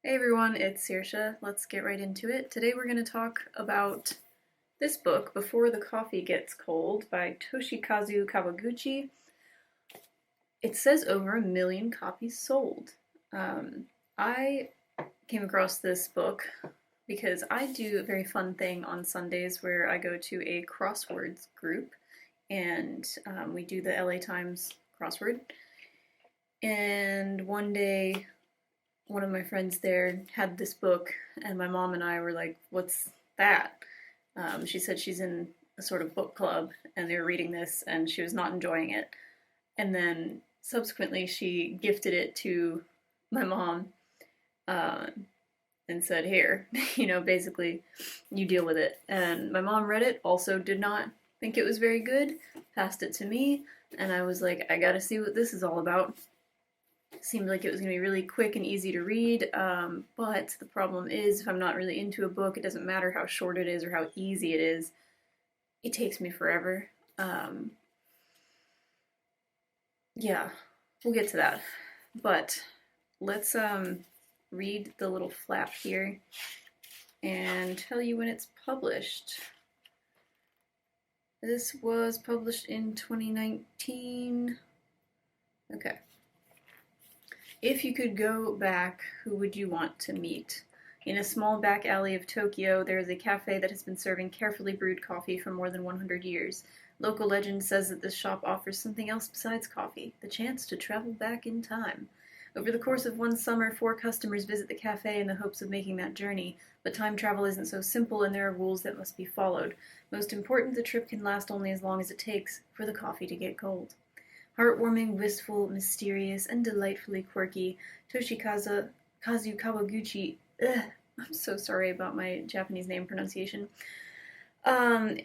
Hey everyone, it's Saoirse. Let's get right into it. Today we're going to talk about this book, Before the Coffee Gets Cold, by Toshikazu Kawaguchi. It says over 1 million copies sold. I came across this book because I do a very fun thing on Sundays where I go to a crosswords group and we do the LA Times crossword. And one day one of my friends there had this book, and my mom and I were like, "What's that?" She said she's in a sort of book club, and they were reading this, and she was not enjoying it. And then subsequently, she gifted it to my mom uh, and said, "Here, basically, you deal with it." And my mom read it, also did not think it was very good, passed it to me, and I was like, "I gotta see what this is all about." Seemed like it was going to be really quick and easy to read, but the problem is if I'm not really into a book, it doesn't matter how short it is or how easy it is, it takes me forever. Yeah, we'll get to that. But let's read the little flap here and tell you when it's published. This was published in 2019. Okay. If you could go back, who would you want to meet? In a small back alley of Tokyo, there is a cafe that has been serving carefully brewed coffee for more than 100 years. Local legend says that this shop offers something else besides coffee, the chance to travel back in time. Over the course of one summer, 4 customers visit the cafe in the hopes of making that journey, but time travel isn't so simple and there are rules that must be followed. Most important, the trip can last only as long as it takes for the coffee to get cold. Heartwarming, wistful, mysterious, and delightfully quirky, Toshikazu Kawaguchi, I'm so sorry about my Japanese name pronunciation.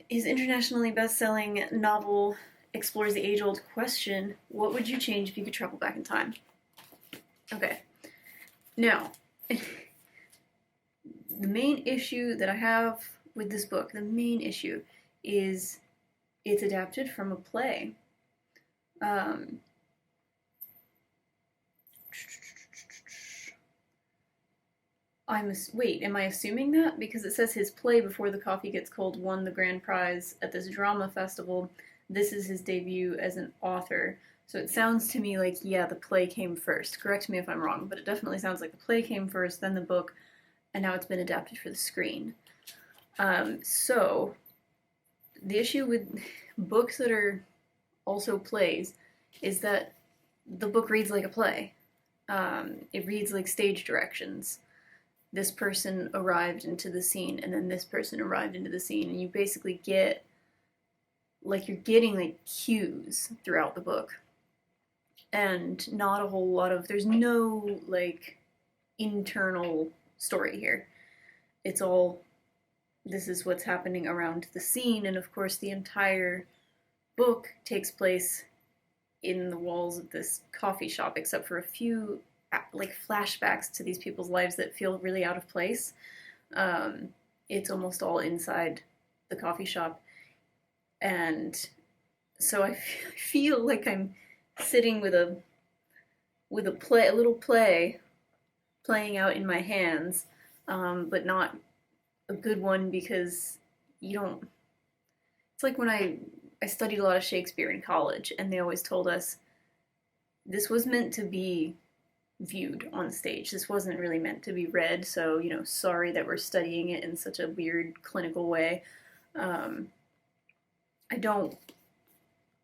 His internationally best-selling novel explores the age-old question, what would you change if you could travel back in time? Okay. Now, the main issue that I have with this book, the main issue, is it's adapted from a play. Um, wait, am I assuming that? Because it says his play Before the Coffee Gets Cold won the grand prize at this drama festival. This is his debut as an author. So it sounds to me like, yeah, the play came first. Correct me if I'm wrong, but it definitely sounds like the play came first, then the book, and now it's been adapted for the screen. So the issue with books that are also plays is that the book reads like a play. It reads like stage directions. This person arrived into the scene, and then this person arrived into the scene, and you basically get you're getting like cues throughout the book, and not a whole lot of there's no like internal story here. It's all this is what's happening around the scene, and of course the entire book takes place in the walls of this coffee shop, except for a few like flashbacks to these people's lives that feel really out of place. It's almost all inside the coffee shop, and so I feel like I'm sitting with a little play playing out in my hands, but not a good one because you don't. It's like when I studied a lot of Shakespeare in college, and they always told us this was meant to be viewed on stage. This wasn't really meant to be read, so, sorry that we're studying it in such a weird clinical way. I don't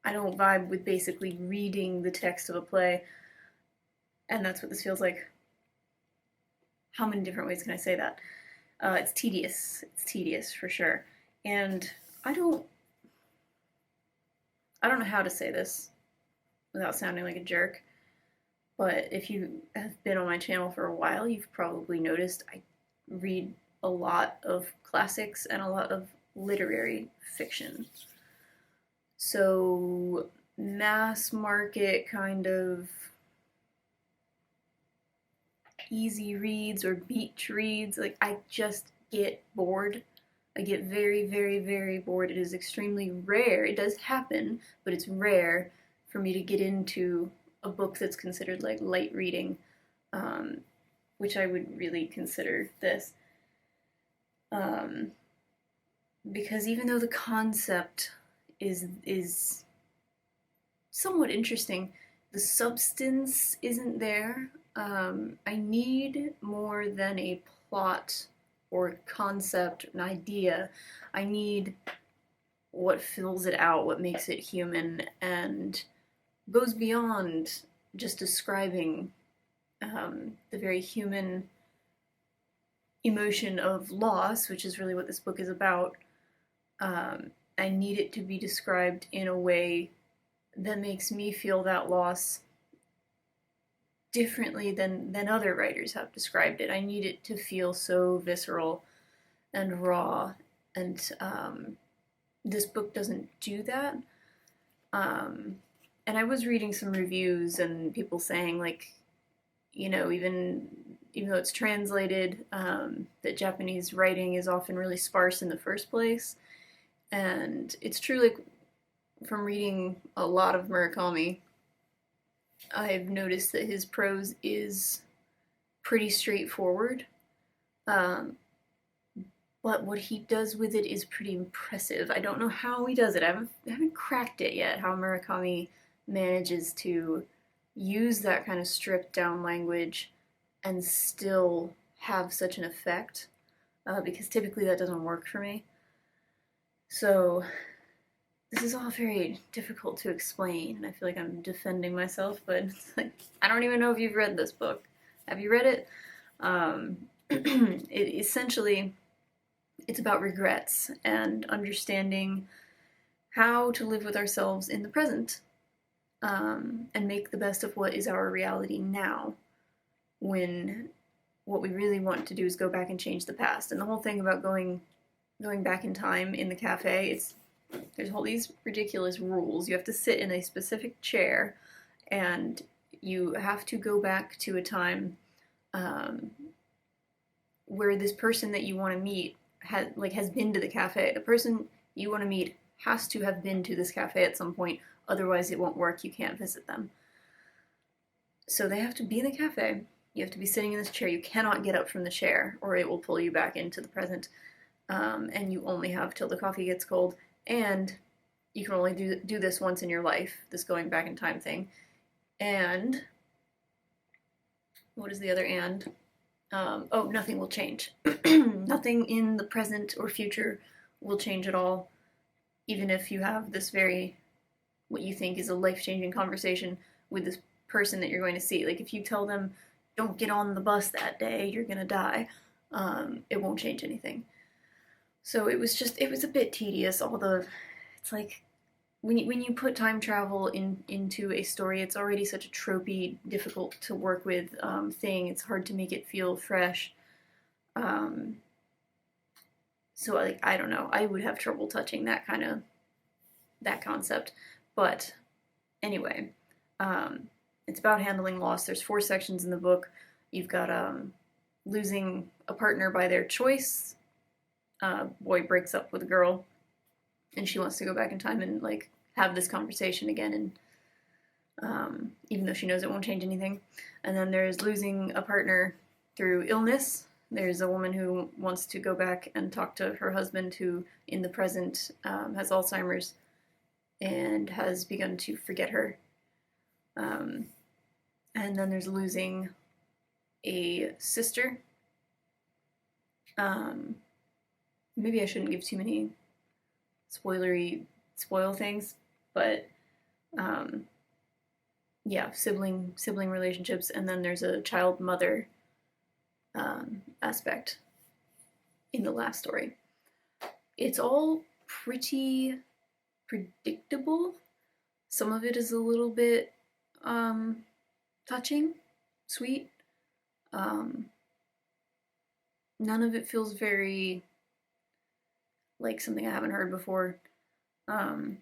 vibe with basically reading the text of a play, and that's what this feels like. How many different ways can I say that? It's tedious. It's tedious for sure. And I don't know how to say this without sounding like a jerk, but if you have been on my channel for a while, you've probably noticed I read a lot of classics and a lot of literary fiction. So mass market kind of easy reads or beach reads, like I just get bored. I get very, very, very bored. It is extremely rare. It does happen, but it's rare for me to get into a book that's considered like light reading. which I would really consider this. Um, because even though the concept is somewhat interesting, the substance isn't there. I need more than a plot or concept, an idea. I need what fills it out, what makes it human, and goes beyond just describing the very human emotion of loss, which is really what this book is about. I need it to be described in a way that makes me feel that loss differently than other writers have described it. I need it to feel so visceral and raw, and this book doesn't do that. And I was reading some reviews and people saying, like, you know, even though it's translated, that Japanese writing is often really sparse in the first place. And it's true, like, from reading a lot of Murakami, I've noticed that his prose is pretty straightforward. Um, but what he does with it is pretty impressive. I don't know how he does it. I haven't cracked it yet, how Murakami manages to use that kind of stripped down language and still have such an effect, because typically that doesn't work for me. So this is all very difficult to explain, and I feel like I'm defending myself, but it's like, I don't even know if you've read this book. Have you read it? It essentially, it's about regrets and understanding how to live with ourselves in the present, and make the best of what is our reality now, when what we really want to do is go back and change the past. And the whole thing about going back in time in the cafe, there's all these ridiculous rules. You have to sit in a specific chair, and you have to go back to a time where this person that you want to meet has been to the cafe. The person you want to meet has to have been to this cafe at some point, otherwise it won't work. You can't visit them. So they have to be in the cafe. You have to be sitting in this chair. You cannot get up from the chair, or it will pull you back into the present. And you only have till the coffee gets cold. And you can only do this once in your life, this going back in time thing. And what is the other and? Nothing will change. Nothing in the present or future will change at all, even if you have this what you think is a life-changing conversation with this person that you're going to see. Like, if you tell them, don't get on the bus that day, you're gonna die, it won't change anything. So it was a bit tedious. It's like, when you put time travel into a story, it's already such a tropey, difficult to work with thing. It's hard to make it feel fresh. So, like, I don't know. I would have trouble touching that concept. But anyway, it's about handling loss. There's 4 sections in the book. You've got losing a partner by their choice. Boy breaks up with a girl, and she wants to go back in time and, like, have this conversation again, and even though she knows it won't change anything. And then there's losing a partner through illness. There's a woman who wants to go back and talk to her husband, who in the present has Alzheimer's and has begun to forget her. And then there's losing a sister. Maybe I shouldn't give too many spoil things, but yeah, sibling relationships. And then there's a child mother aspect in the last story. It's all pretty predictable. Some of it is a little bit touching, sweet. None of it feels very like something I haven't heard before. I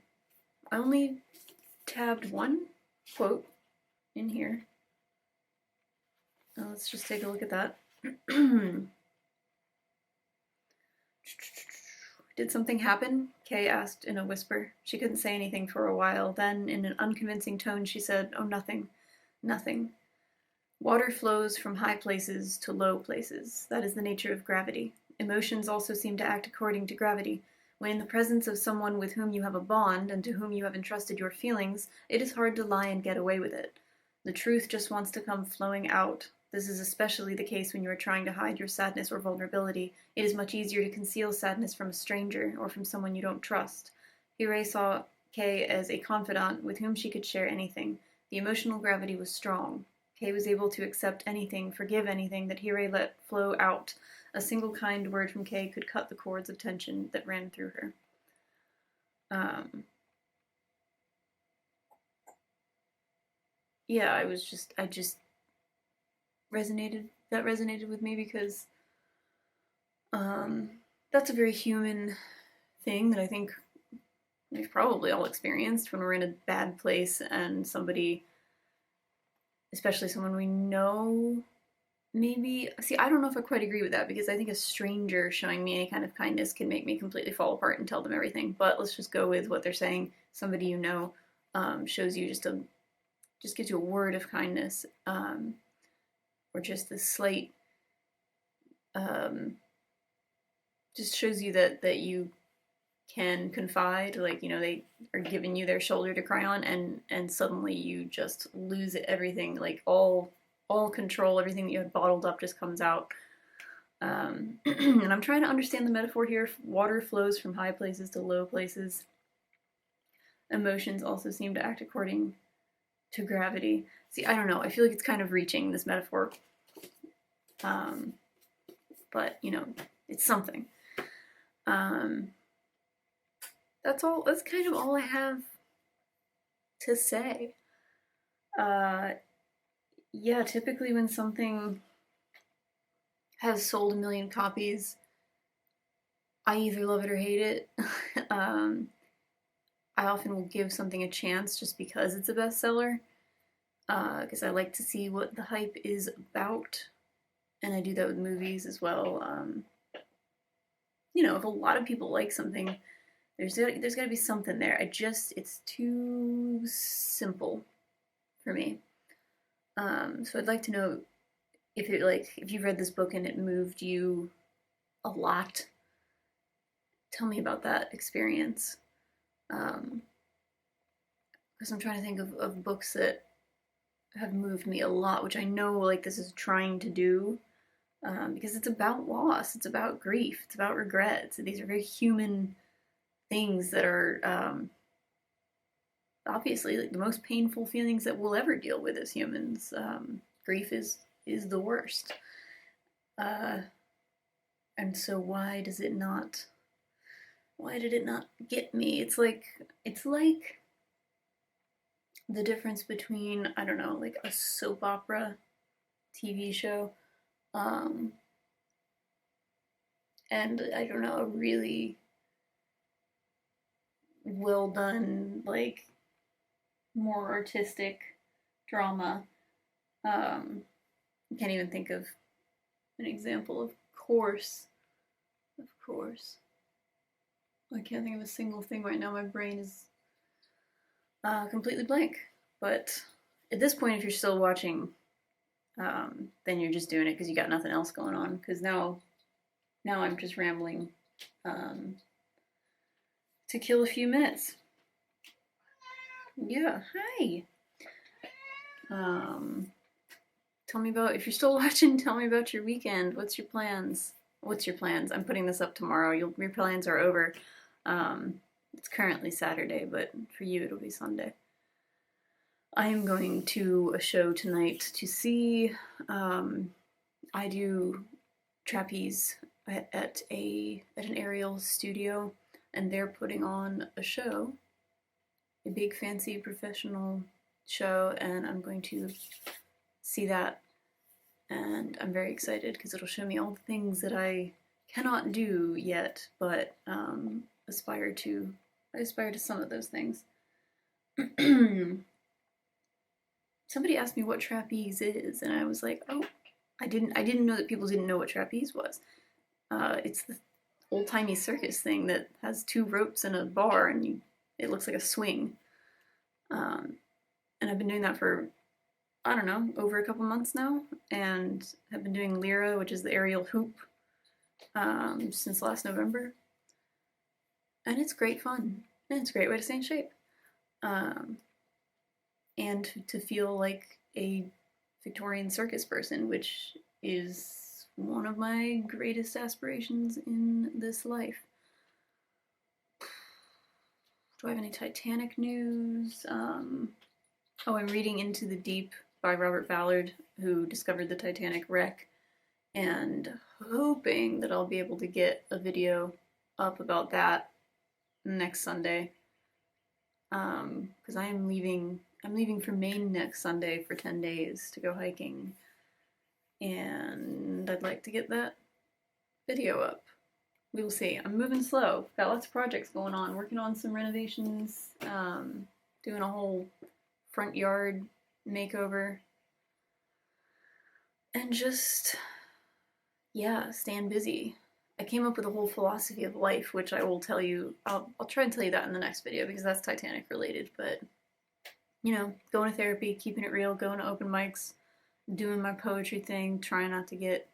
only tabbed one quote in here. Let's just take a look at that. Did something happen? Kay asked in a whisper. She couldn't say anything for a while. Then, in an unconvincing tone, she said, "Oh, nothing. Nothing." Water flows from high places to low places. That is the nature of gravity. Emotions also seem to act according to gravity. When in the presence of someone with whom you have a bond and to whom you have entrusted your feelings, it is hard to lie and get away with it. The truth just wants to come flowing out. This is especially the case when you are trying to hide your sadness or vulnerability. It is much easier to conceal sadness from a stranger or from someone you don't trust. Hirei saw Kei as a confidant with whom she could share anything. The emotional gravity was strong. Kei was able to accept anything, forgive anything that Hirei let flow out. A single kind word from Kei could cut the cords of tension that ran through her. Yeah, I just resonated with me because that's a very human thing that I think we've probably all experienced when we're in a bad place and somebody, especially someone we know, maybe. See, I don't know if I quite agree with that because I think a stranger showing me any kind of kindness can make me completely fall apart and tell them everything. But let's just go with what they're saying. Somebody you know shows you just gives you a word of kindness, or just this slight, just shows you that you can confide. Like, they are giving you their shoulder to cry on, and suddenly you just lose everything. Like all control, everything that you had bottled up just comes out. And I'm trying to understand the metaphor here. Water flows from high places to low places. Emotions also seem to act according to gravity. See, I don't know. I feel like it's kind of reaching, this metaphor. But, it's something. That's all. That's kind of all I have to say. Yeah, typically when something has sold 1 million copies, I either love it or hate it. I often will give something a chance just because it's a bestseller, because I like to see what the hype is about, and I do that with movies as well. If a lot of people like something, there's got to be something there. It's too simple for me. So I'd like to know if you've read this book and it moved you a lot. Tell me about that experience. Because I'm trying to think of books that have moved me a lot, which I know like this is trying to do, because it's about loss, it's about grief, it's about regrets. These are very human things that are obviously like the most painful feelings that we'll ever deal with as humans. Grief is the worst, and so why did it not get me? It's like the difference between, I don't know, like a soap opera TV show, and I don't know, a really well done, like more artistic drama. I can't even think of an example. Of course. I can't think of a single thing right now. My brain is completely blank. But at this point, if you're still watching, then you're just doing it because you got nothing else going on. Because now I'm just rambling to kill a few minutes. Yeah, hi. Tell me about, if you're still watching, tell me about your weekend. What's your plans? I'm putting this up tomorrow. Your plans are over. It's currently Saturday, but for you it'll be Sunday. I am going to a show tonight to see. I do trapeze at an aerial studio, and they're putting on a show, a big fancy professional show, and I'm going to see that, and I'm very excited because it'll show me all the things that I cannot do yet, but aspire to some of those things. Somebody asked me what trapeze is, and I was like, oh, I didn't know that people didn't know what trapeze was. It's the old-timey circus thing that has 2 ropes and a bar, and it looks like a swing. And I've been doing that for I don't know, over a couple months now, and have been doing Lyra, which is the aerial hoop, since last November. And it's great fun. And it's a great way to stay in shape. Um, and to feel like a Victorian circus person, which is one of my greatest aspirations in this life. Do I have any Titanic news? Oh, I'm reading Into the Deep by Robert Ballard, who discovered the Titanic wreck, and hoping that I'll be able to get a video up about that next Sunday. Because I'm leaving for Maine next Sunday for 10 days to go hiking, and I'd like to get that video up. We will see. I'm moving slow. Got lots of projects going on. Working on some renovations. Doing a whole front yard makeover. And just, yeah, staying busy. I came up with a whole philosophy of life, which I will tell you. I'll try and tell you that in the next video because that's Titanic related. But, you know, going to therapy, keeping it real, going to open mics, doing my poetry thing, trying not to get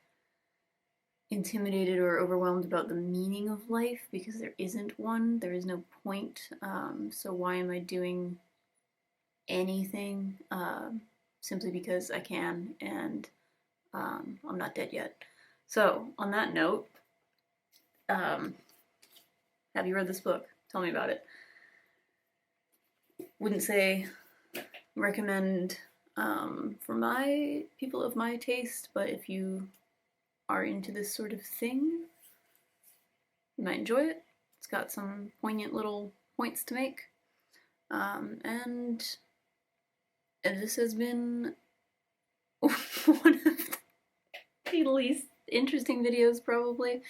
intimidated or overwhelmed about the meaning of life because there isn't one. There is no point. So why am I doing anything? Simply because I can, and I'm not dead yet. So on that note, have you read this book? Tell me about it. Wouldn't say recommend for my people of my taste, but if you are into this sort of thing, you might enjoy it. It's got some poignant little points to make. And this has been one of the least interesting videos, probably.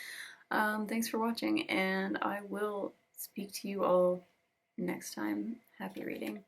Thanks for watching, and I will speak to you all next time. Happy reading.